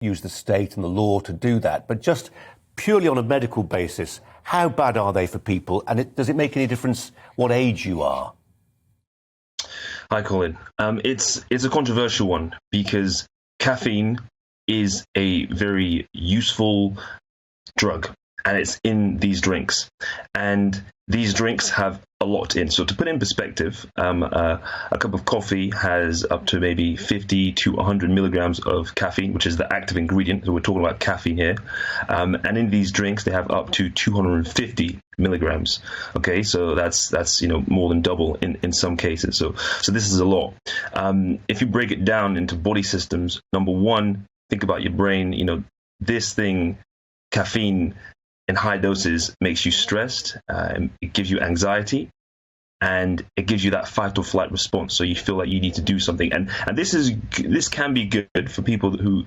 use the state and the law to do that. But just purely on a medical basis, how bad are they for people? And does it make any difference what age you are? Hi, Colin. It's a controversial one because caffeine is a very useful drug, and it's in these drinks. And these drinks have a lot in. So to put in perspective, a cup of coffee has up to maybe 50 to 100 milligrams of caffeine, which is the active ingredient. So we're talking about caffeine here. And in these drinks, they have up to 250 milligrams. Okay, so that's more than double in some cases. So this is a lot. If you break it down into body systems, number one, think about your brain. This thing, caffeine in high doses, makes you stressed. It gives you anxiety, and it gives you that fight or flight response. So you feel like you need to do something, and this can be good for people who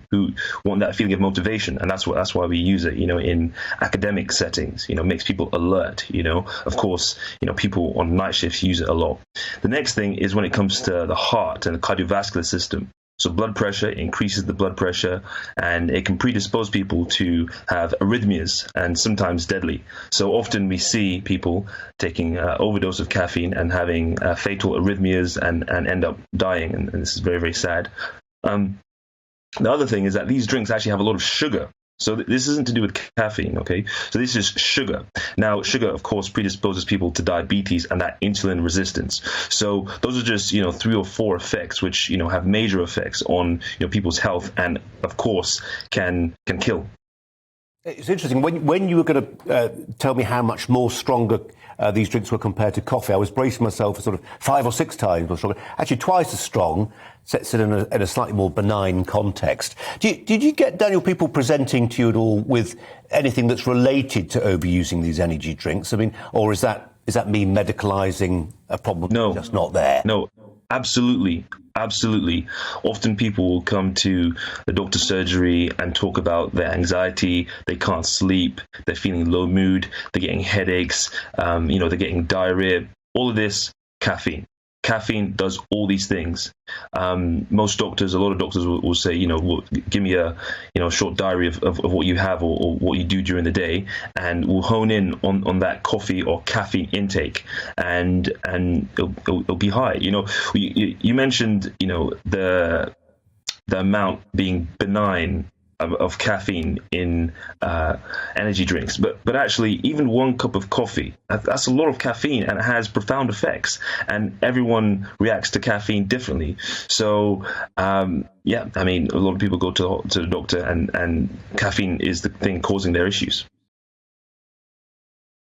want that feeling of motivation, and that's why we use it. In academic settings, makes people alert. Of course, people on night shifts use it a lot. The next thing is when it comes to the heart and the cardiovascular system. So blood pressure increases the blood pressure, and it can predispose people to have arrhythmias, and sometimes deadly. So often we see people taking overdose of caffeine and having fatal arrhythmias and end up dying, and this is very, very sad. The other thing is that these drinks actually have a lot of sugar. So this isn't to do with caffeine, okay? So this is sugar. Now, sugar, of course, predisposes people to diabetes and that insulin resistance. So those are just, 3 or 4 effects which, have major effects on, people's health, and, of course, can kill. It's interesting. When you were going to tell me how much more stronger these drinks were compared to coffee, I was bracing myself for sort of 5 or 6 times more stronger. Actually, twice as strong, set in a slightly more benign context. Did you get, Daniel, people presenting to you at all with anything that's related to overusing these energy drinks? I mean, or is that me medicalising a problem that's just not there? No. Absolutely. Often people will come to the doctor's surgery and talk about their anxiety. They can't sleep. They're feeling low mood. They're getting headaches. They're getting diarrhea. All of this, caffeine. Caffeine does all these things. A lot of doctors will say, give me a short diary of what you have or what you do during the day, and we'll hone in on that coffee or caffeine intake, and it'll be high. You mentioned the amount being benign of caffeine in energy drinks, but actually even 1 cup of coffee, that's a lot of caffeine, and it has profound effects, and everyone reacts to caffeine differently. So a lot of people go to the doctor, and caffeine is the thing causing their issues.